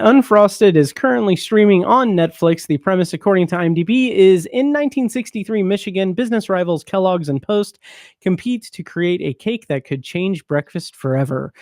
Unfrosted is currently streaming on Netflix. The premise, according to IMDb, is in 1963 Michigan, business rivals Kellogg's and Post compete to create a cake that could change breakfast forever.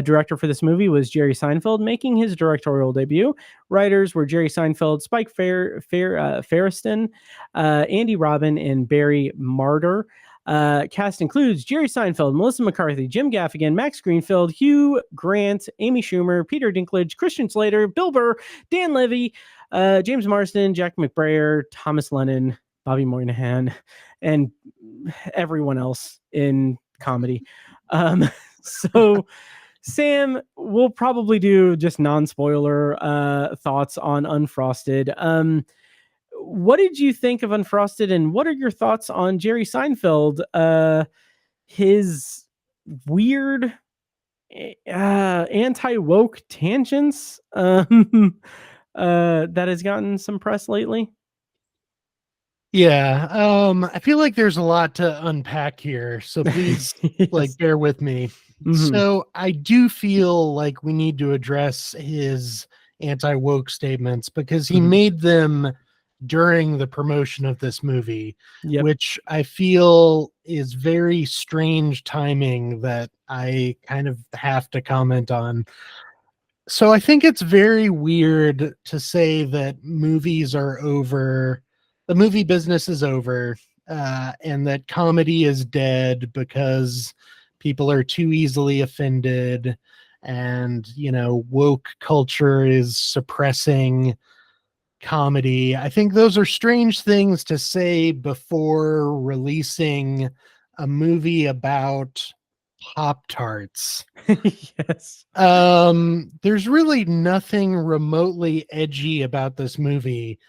Director for this movie was Jerry Seinfeld, making his directorial debut. Writers were Jerry Seinfeld, Spike Feresten, Andy Robin, and Barry Marder. Cast includes Jerry Seinfeld, Melissa McCarthy, Jim Gaffigan, Max Greenfield, Hugh Grant, Amy Schumer, Peter Dinklage, Christian Slater, Bill Burr, Dan Levy, James Marsden, Jack McBrayer, Thomas Lennon, Bobby Moynihan, and everyone else in comedy. So Sam, we'll probably do just non-spoiler thoughts on Unfrosted. What did you think of Unfrosted, and what are your thoughts on Jerry Seinfeld? His weird anti-woke tangents that has gotten some press lately. Yeah, I feel like there's a lot to unpack here, so please Yes. bear with me. So I do feel like we need to address his anti-woke statements because he made them during the promotion of this movie, which I feel is very strange timing that I kind of have to comment on. So I think it's very weird to say that movies are over, the movie business is over, and that comedy is dead because people are too easily offended, and, you know, woke culture is suppressing comedy. I think those are strange things to say before releasing a movie about Pop-Tarts. Yes. There's really nothing remotely edgy about this movie.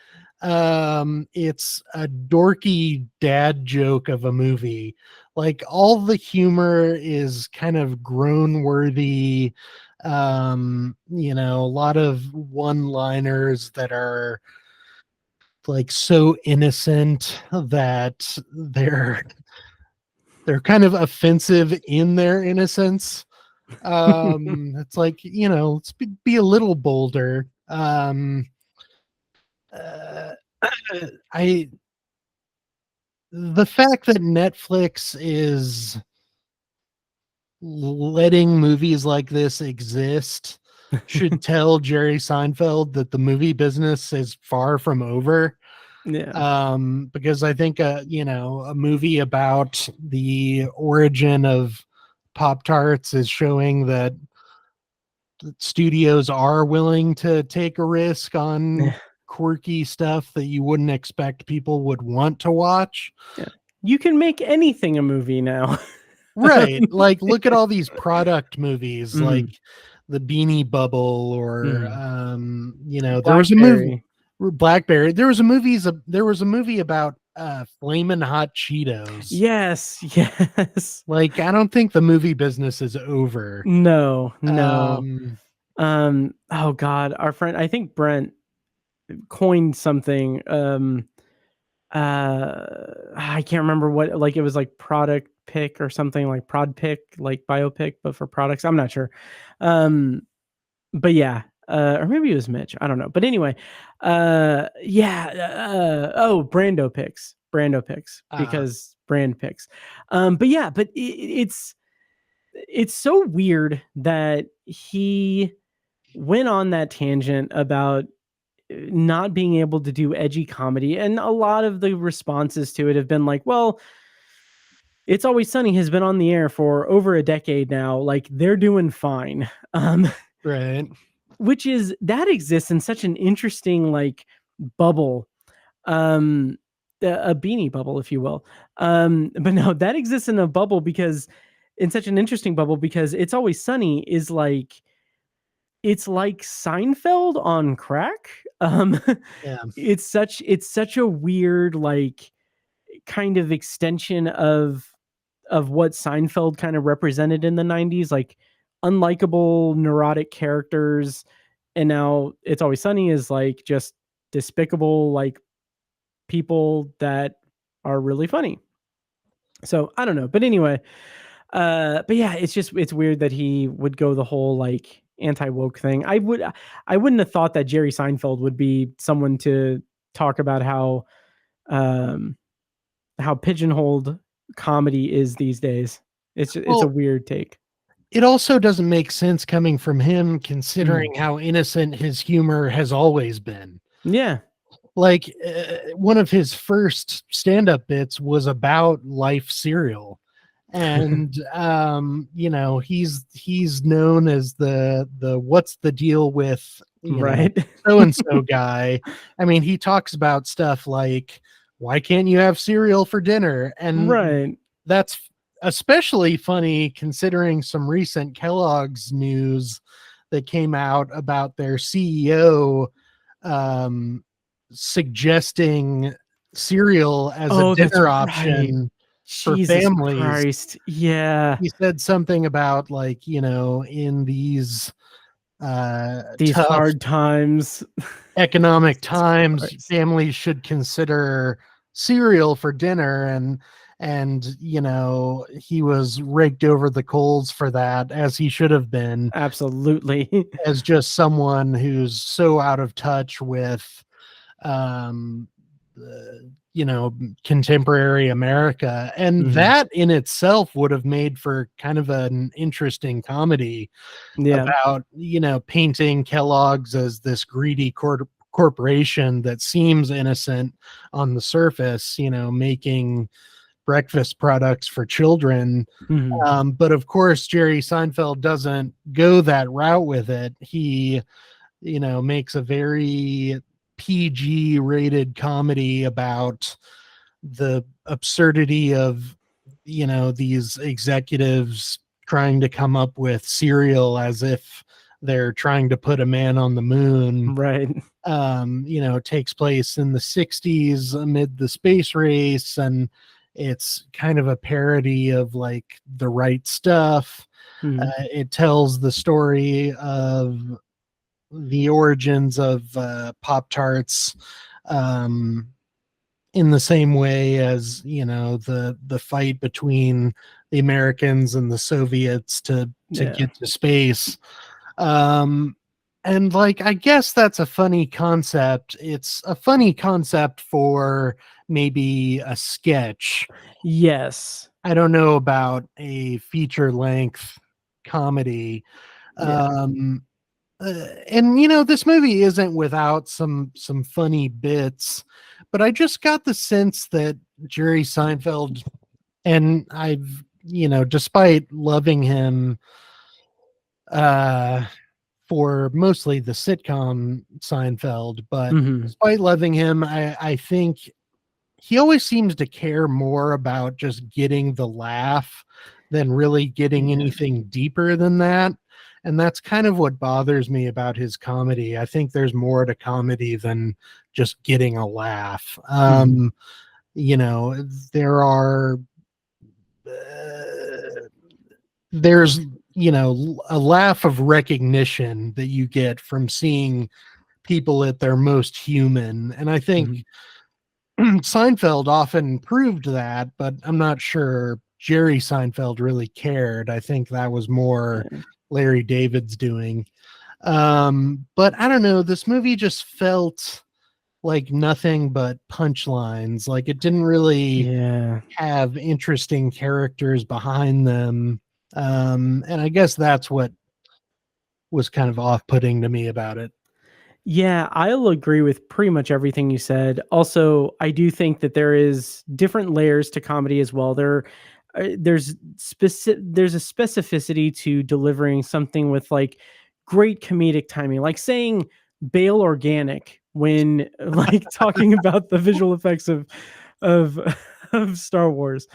It's a dorky dad joke of a movie. Like, all the humor is kind of groan-worthy. You know, a lot of one-liners that are like so innocent that they're kind of offensive in their innocence. It's like, you know, let's be a little bolder. The fact that Netflix is letting movies like this exist should tell Jerry Seinfeld that the movie business is far from over. Yeah. Because I think you know, a movie about the origin of Pop-Tarts is showing that studios are willing to take a risk on quirky stuff that you wouldn't expect people would want to watch. Yeah. You can make anything a movie now. Right. Like, look at all these product movies, like the Beanie Bubble, or you know, there was a movie, Blackberry. There was a movie about Flamin' Hot Cheetos. Yes. Like, I don't think the movie business is over. No. Oh God, our friend, I think Brent coined something. I can't remember what, like, it was like product pick or something, like prod pick, like biopic, but for products. I'm not sure. But yeah, or maybe it was Mitch. I don't know. But anyway, Brando picks, because brand picks. But yeah, but it's so weird that he went on that tangent about not being able to do edgy comedy, and a lot of the responses to it have been like, well, It's Always Sunny has been on the air for over a decade now, like, they're doing fine. Right. Which is, that exists in such an interesting, like, bubble, a beanie bubble, if you will. But no, that exists in a bubble because, in such an interesting bubble, because It's Always Sunny is like, it's like Seinfeld on crack. Yeah. It's such a weird, like, kind of extension of what Seinfeld kind of represented in the 90s, like unlikable, neurotic characters. And now It's Always Sunny is like just despicable, like, people that are really funny. So I don't know. But anyway, but yeah, it's weird that he would go the whole, like, anti-woke thing. I wouldn't have thought that Jerry Seinfeld would be someone to talk about how pigeonholed comedy is these days. It's a weird take. It also doesn't make sense coming from him, considering how innocent his humor has always been. Yeah. Like one of his first stand-up bits was about life cereal. And he's known as the what's the deal with so and so guy. I mean, he talks about stuff like, why can't you have cereal for dinner? And that's especially funny considering some recent Kellogg's news that came out about their CEO suggesting cereal as a dinner option for families. Christ. Yeah. He said something about like, in these tough hard times, economic times, families should consider cereal for dinner, and he was raked over the coals for that, as he should have been. Absolutely. As just someone who's so out of touch with contemporary America. And that in itself would have made for kind of an interesting comedy about, painting Kellogg's as this greedy corporation that seems innocent on the surface, making breakfast products for children. But of course, Jerry Seinfeld doesn't go that route with it. He, makes a very PG rated comedy about the absurdity of these executives trying to come up with cereal as if they're trying to put a man on the moon. Takes place in the 60s amid the space race, and it's kind of a parody of like The Right Stuff. It tells the story of the origins of Pop-Tarts in the same way as the fight between the Americans and the Soviets to get to space. And like, I guess that's a funny concept. It's a funny concept for maybe a sketch. Yes. I don't know about a feature length comedy. And this movie isn't without some funny bits, but I just got the sense that Jerry Seinfeld, and I've despite loving him for mostly the sitcom Seinfeld, but despite loving him, I think he always seems to care more about just getting the laugh than really getting anything deeper than that. And that's kind of what bothers me about his comedy. I think there's more to comedy than just getting a laugh. There are there's a laugh of recognition that you get from seeing people at their most human. And I think Seinfeld often proved that, but I'm not sure Jerry Seinfeld really cared. I think that was more Larry David's doing. But I don't know, this movie just felt like nothing but punchlines. Like it didn't really have interesting characters behind them. And I guess that's what was kind of off-putting to me about it. Yeah, I'll agree with pretty much everything you said. Also, I do think that there is different layers to comedy as well. There's a specificity to delivering something with like great comedic timing, like saying Bale Organic when like talking about the visual effects of Star Wars.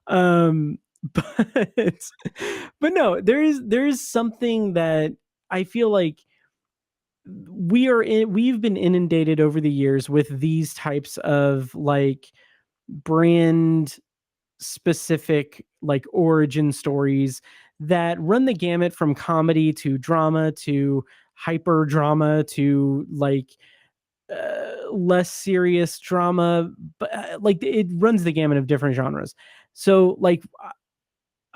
But no, there is something that I feel like we've been inundated over the years with these types of like brand specific like origin stories that run the gamut from comedy to drama to hyper drama to like less serious drama, but like it runs the gamut of different genres. So like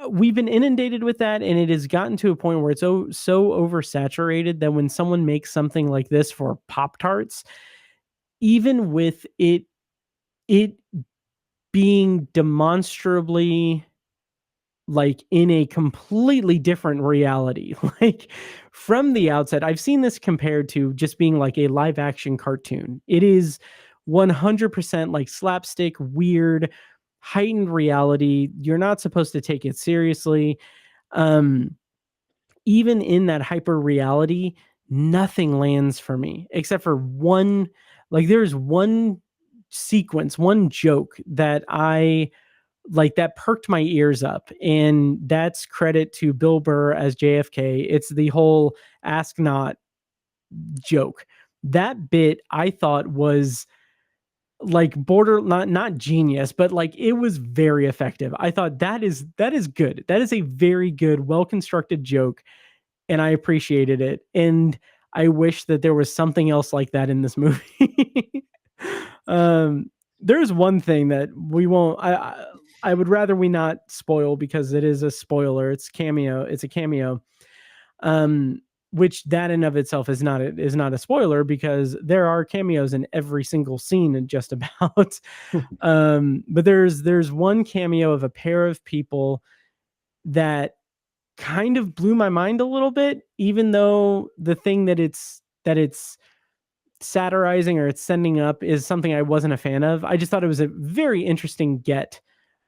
we've been inundated with that, and it has gotten to a point where it's so oversaturated that when someone makes something like this for Pop-Tarts, even with it being demonstrably like in a completely different reality, like from the outset, I've seen this compared to just being like a live action cartoon. It is 100% like slapstick, weird, heightened reality. You're not supposed to take it seriously. Even in that hyper reality, nothing lands for me except for one. Like there's one sequence, one joke that I like that perked my ears up, and that's credit to Bill Burr as JFK. It's the whole "ask not" joke. That bit I thought was like border not genius, but like it was very effective. I thought that is good. That is a very good, well constructed joke, and I appreciated it. And I wish that there was something else like that in this movie. There's one thing that we won't. I would rather we not spoil because it is a spoiler. It's cameo. It's a cameo. Which that in of itself is not a spoiler because there are cameos in every single scene and just about. But there's one cameo of a pair of people that kind of blew my mind a little bit, even though the thing that it's satirizing or it's sending up is something I wasn't a fan of. I just thought it was a very interesting get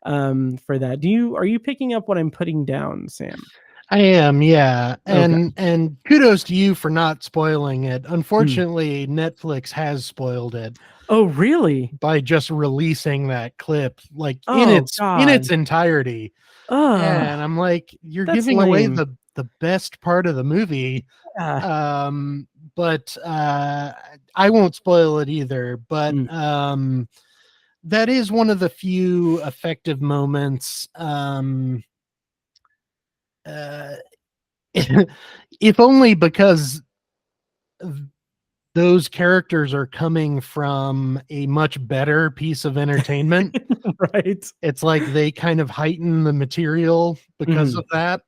for that. Are you picking up what I'm putting down, Sam? I am, yeah. And kudos to you for not spoiling it. Unfortunately, Netflix has spoiled it. Oh, really? By just releasing that clip like in its entirety. And I'm like, you're giving away the best part of the movie. Yeah. But I won't spoil it either. But that is one of the few effective moments. If only because those characters are coming from a much better piece of entertainment. Right. It's like they kind of heighten the material because of that.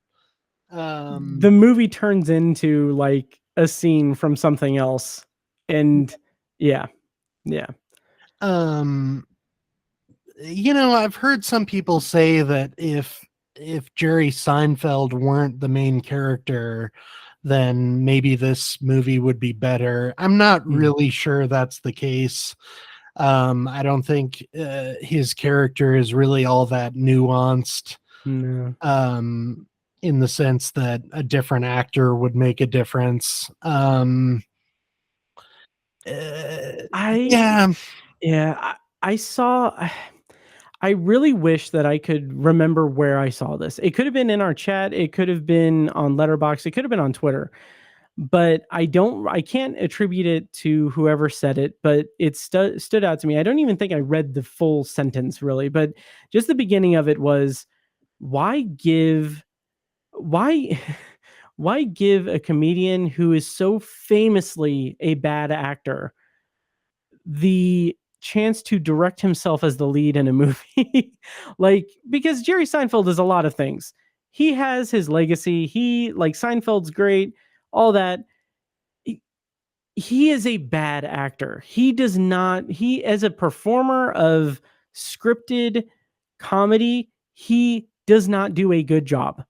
The movie turns into like a scene from something else. And yeah. I've heard some people say that if Jerry Seinfeld weren't the main character, then maybe this movie would be better. I'm not really sure that's the case. I don't think his character is really all that nuanced. No. In the sense that a different actor would make a difference. I really wish that I could remember where I saw this. It could have been in our chat. It could have been on Letterboxd. It could have been on Twitter. But I can't attribute it to whoever said it, but it stood out to me. I don't even think I read the full sentence really, but just the beginning of it was, why give a comedian who is so famously a bad actor the chance to direct himself as the lead in a movie? Like, because Jerry Seinfeld is a lot of things. He has his legacy. Seinfeld's great, all that. He is a bad actor. He as a performer of scripted comedy, he does not do a good job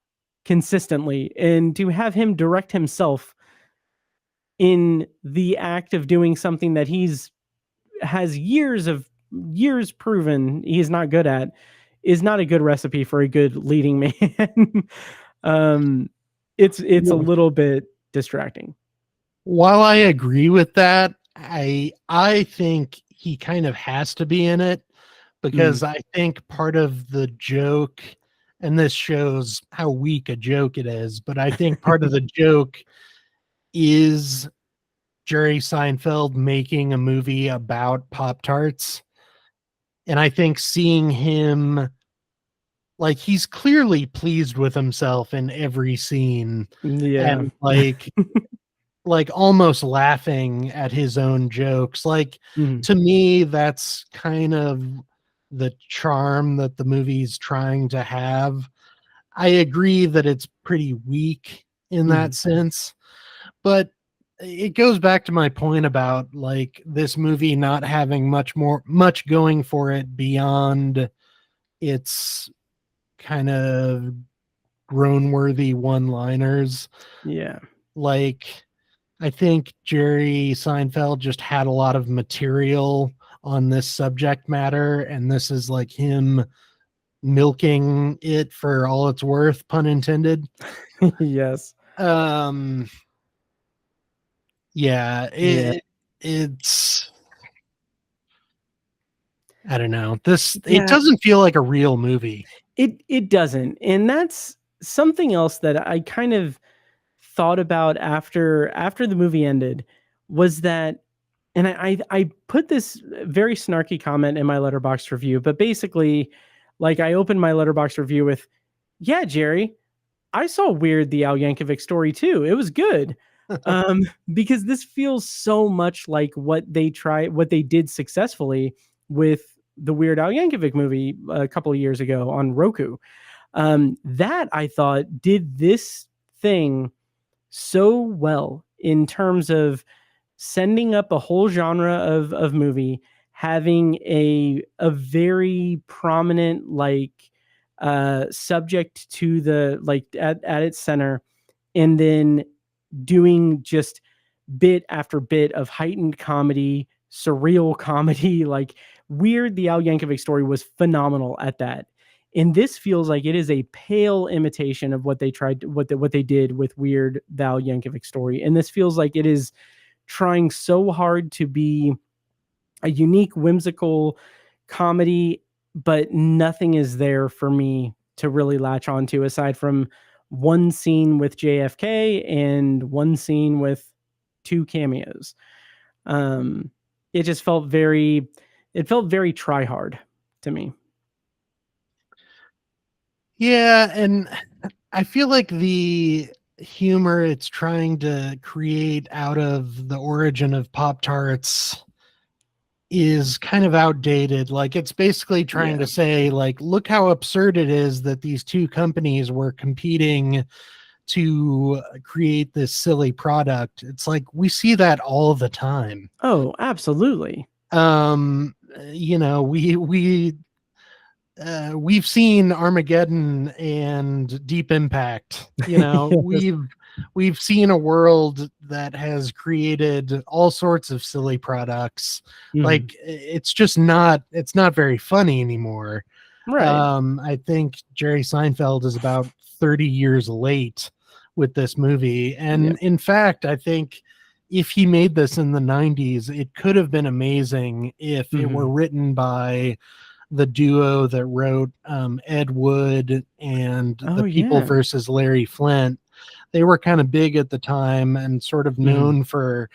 consistently. And to have him direct himself in the act of doing something that has years proven he's not good at is not a good recipe for a good leading man. It's a little bit distracting. While I agree with that, I think he kind of has to be in it because I think part of the joke, and this shows how weak a joke it is, but I think part of the joke is Jerry Seinfeld making a movie about Pop-Tarts. And I think seeing him, like, he's clearly pleased with himself in every scene. Yeah. And like almost laughing at his own jokes. Like, to me, that's kind of the charm that the movie's trying to have. I agree that it's pretty weak in that sense, but it goes back to my point about like this movie not having much going for it beyond its kind of groan-worthy one-liners. Yeah. Like, I think Jerry Seinfeld just had a lot of material on this subject matter, and this is like him milking it for all it's worth, pun intended. Yes. Yeah, it's I don't know. It doesn't feel like a real movie. It doesn't. And that's something else that I kind of thought about after the movie ended, was that, and I put this very snarky comment in my Letterboxd review, but basically, like, I opened my Letterboxd review with, "Yeah, Jerry, I saw Weird the Al Yankovic story too. It was good." Because this feels so much like what they did successfully with the Weird Al Yankovic movie a couple of years ago on Roku. That I thought did this thing so well in terms of sending up a whole genre of movie, having a very prominent subject to the at its center, and then doing just bit after bit of heightened comedy, surreal comedy. Like, Weird the Al Yankovic story was phenomenal at that. And this feels like it is a pale imitation of what they did with Weird the Al Yankovic story. And this feels like it is trying so hard to be a unique, whimsical comedy, but nothing is there for me to really latch onto aside from one scene with JFK and one scene with 2 cameos. It just felt very try hard to me. Yeah, and I feel like the humor it's trying to create out of the origin of Pop-Tarts is kind of outdated. Like, it's basically trying to say, like, look how absurd it is that these two companies were competing to create this silly product. It's like we see that all the time. Oh, absolutely. You know, we've seen Armageddon and Deep Impact. You know, Yes. we've seen a world that has created all sorts of silly products. Like, it's not very funny anymore. Right. I think Jerry Seinfeld is about 30 years late with this movie. And in fact, I think if he made this in the 90s, it could have been amazing if it were written by the duo that wrote Ed Wood and The People versus Larry Flint. They were kind of big at the time and sort of known for,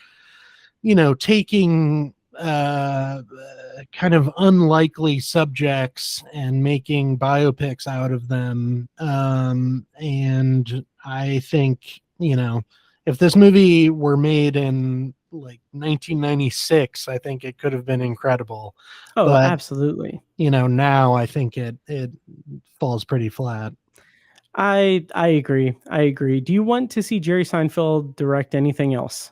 you know, taking kind of unlikely subjects and making biopics out of them. And I think, you know, if this movie were made in like 1996, I think it could have been incredible. Oh, but absolutely. You know, now I think it falls pretty flat. I agree. Do you want to see Jerry Seinfeld direct anything else?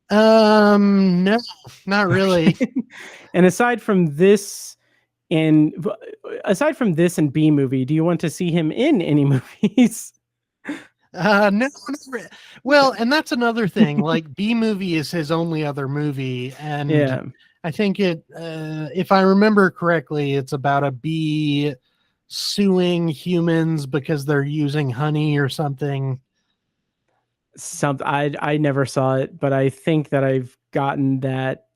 No, not really. And aside from this and B movie, do you want to see him in any movies? No. Well, and that's another thing. Like, B movie is his only other movie, and I think if I remember correctly, it's about a bee suing humans because they're using honey or something. I never saw it, but I think that I've gotten that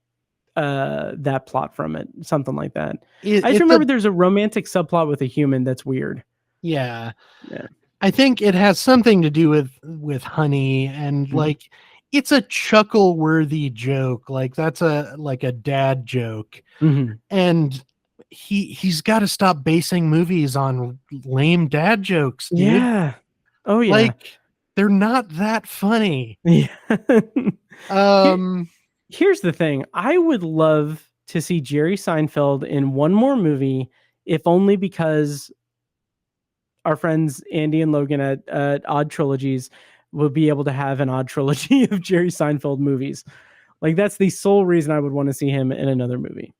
plot from it, something like that. I just remember there's a romantic subplot with a human that's weird. Yeah. I think it has something to do with honey, and like, it's a chuckle worthy joke. Like, that's a dad joke. And he's got to stop basing movies on lame dad jokes, dude. Yeah. Oh yeah. Like, they're not that funny. Yeah. Here's the thing. I would love to see Jerry Seinfeld in one more movie, if only because our friends Andy and Logan at Odd Trilogies will be able to have an odd trilogy of Jerry Seinfeld movies. Like, that's the sole reason I would want to see him in another movie.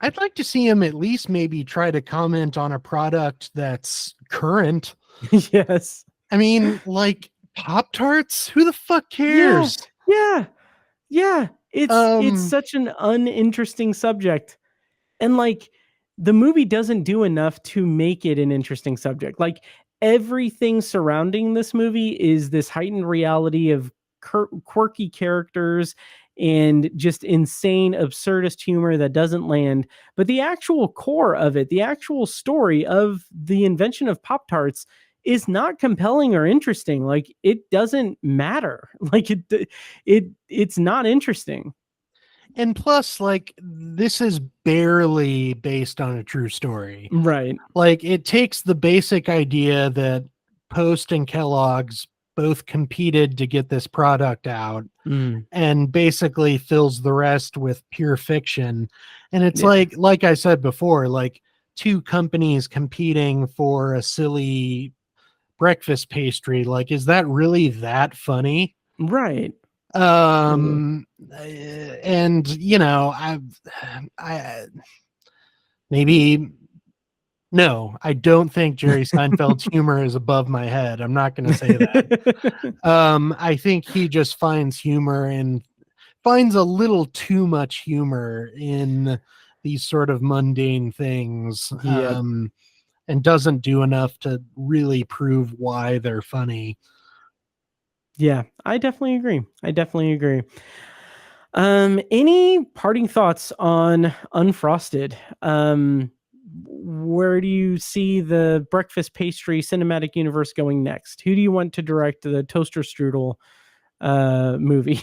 I'd like to see him at least maybe try to comment on a product that's current. Yes. I mean, like Pop-Tarts? Who the fuck cares? Yeah. It's such an uninteresting subject. And like, the movie doesn't do enough to make it an interesting subject. Like, everything surrounding this movie is this heightened reality of quirky characters and just insane absurdist humor that doesn't land. But the actual core of it, the actual story of the invention of Pop-Tarts, is not compelling or interesting. Like, it doesn't matter. Like, it's not interesting. And plus, like, this is barely based on a true story. Right. Like, it takes the basic idea that Post and Kellogg's both competed to get this product out and basically fills the rest with pure fiction. And it's like I said before, like two companies competing for a silly breakfast pastry. Like, is that really that funny? Right. And you know, I maybe no, I don't think Jerry Seinfeld's humor is above my head. I'm not going to say that. I think he just finds humor and finds a little too much humor in these sort of mundane things. And doesn't do enough to really prove why they're funny. Yeah, I definitely agree. Any parting thoughts on Unfrosted? Where do you see the breakfast pastry cinematic universe going next? Who do you want to direct the toaster strudel movie?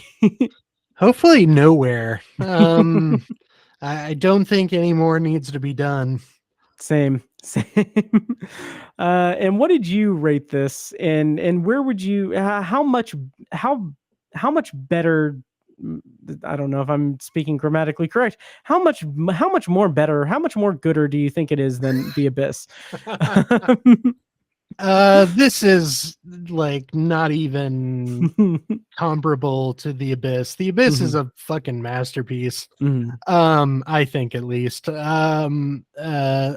Hopefully nowhere. I don't think any more needs to be done. Same. And what did you rate this? And where would you? How much better? I don't know if I'm speaking grammatically correct. How much more better? How much more gooder do you think it is than The Abyss? This is like not even comparable to The Abyss. The Abyss is a fucking masterpiece. I think, at least.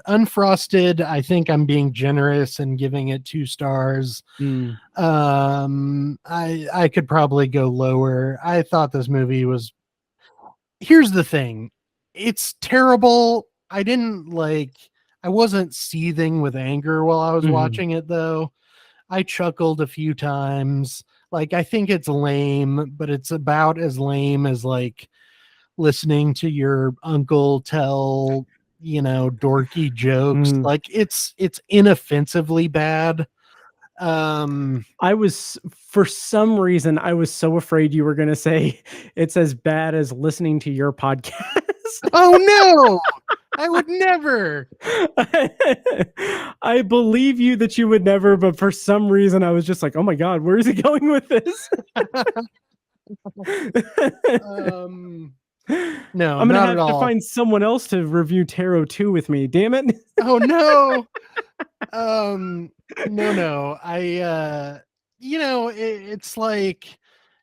Unfrosted, I think I'm being generous and giving it 2 stars. I could probably go lower. I thought this movie was, here's the thing, it's terrible. I wasn't seething with anger while I was watching it, though. I chuckled a few times. Like, I think it's lame, but it's about as lame as like listening to your uncle tell, you know, dorky jokes. Like, it's inoffensively bad. For some reason, I was so afraid you were going to say it's as bad as listening to your podcast. Oh no, I would never. I believe you that you would never, but for some reason I was just like, oh my God, where is he going with this? No, I'm not gonna have to find someone else to review Tarot 2 with me. Damn it. Oh no. No. You know, it's like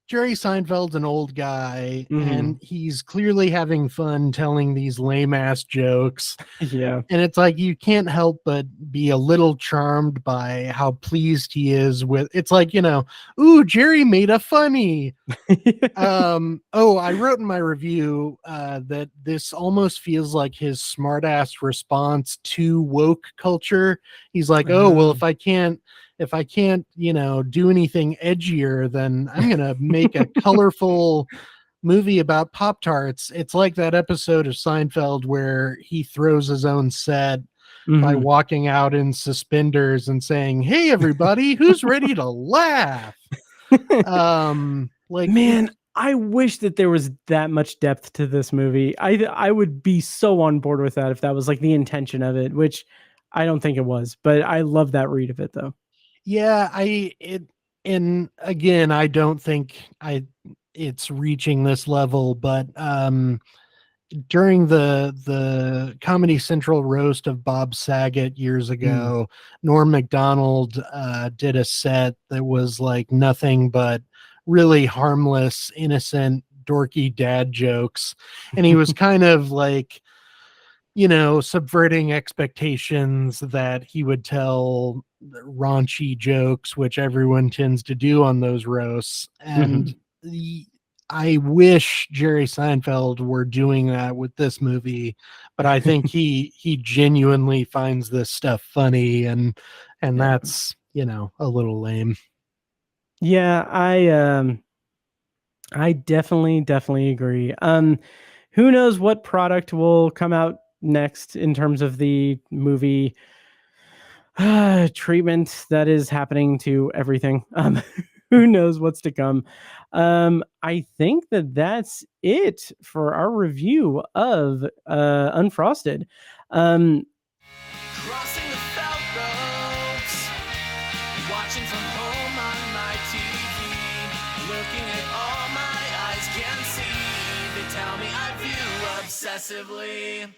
Jerry Seinfeld's an old guy, and he's clearly having fun telling these lame ass jokes. Yeah. And it's like, you can't help but be a little charmed by how pleased he is with, it's like, you know, ooh, Jerry made a funny. I wrote in my review that this almost feels like his smartass response to woke culture. He's like, oh, well, if I can't, you know, do anything edgier, then I'm going to make a colorful movie about Pop-Tarts. It's like that episode of Seinfeld where he throws his own set by walking out in suspenders and saying, hey, everybody, who's ready to laugh? Man, I wish that there was that much depth to this movie. I would be so on board with that if that was like the intention of it, which I don't think it was, but I love that read of it though. Yeah, and again, I don't think it's reaching this level, but during the Comedy Central roast of Bob Saget years ago, Norm Macdonald did a set that was like nothing but really harmless, innocent, dorky dad jokes. And he was kind of like, subverting expectations that he would tell raunchy jokes, which everyone tends to do on those roasts. And I wish Jerry Seinfeld were doing that with this movie, but I think he genuinely finds this stuff funny, and that's a little lame. Yeah, I definitely agree. Who knows what product will come out next in terms of the movie treatment that is happening to everything. Who knows what's to come? I think that's it for our review of Unfrosted. Crossing the felt ropes, watching from home on my TV, looking at all my eyes can see. They tell me I view obsessively.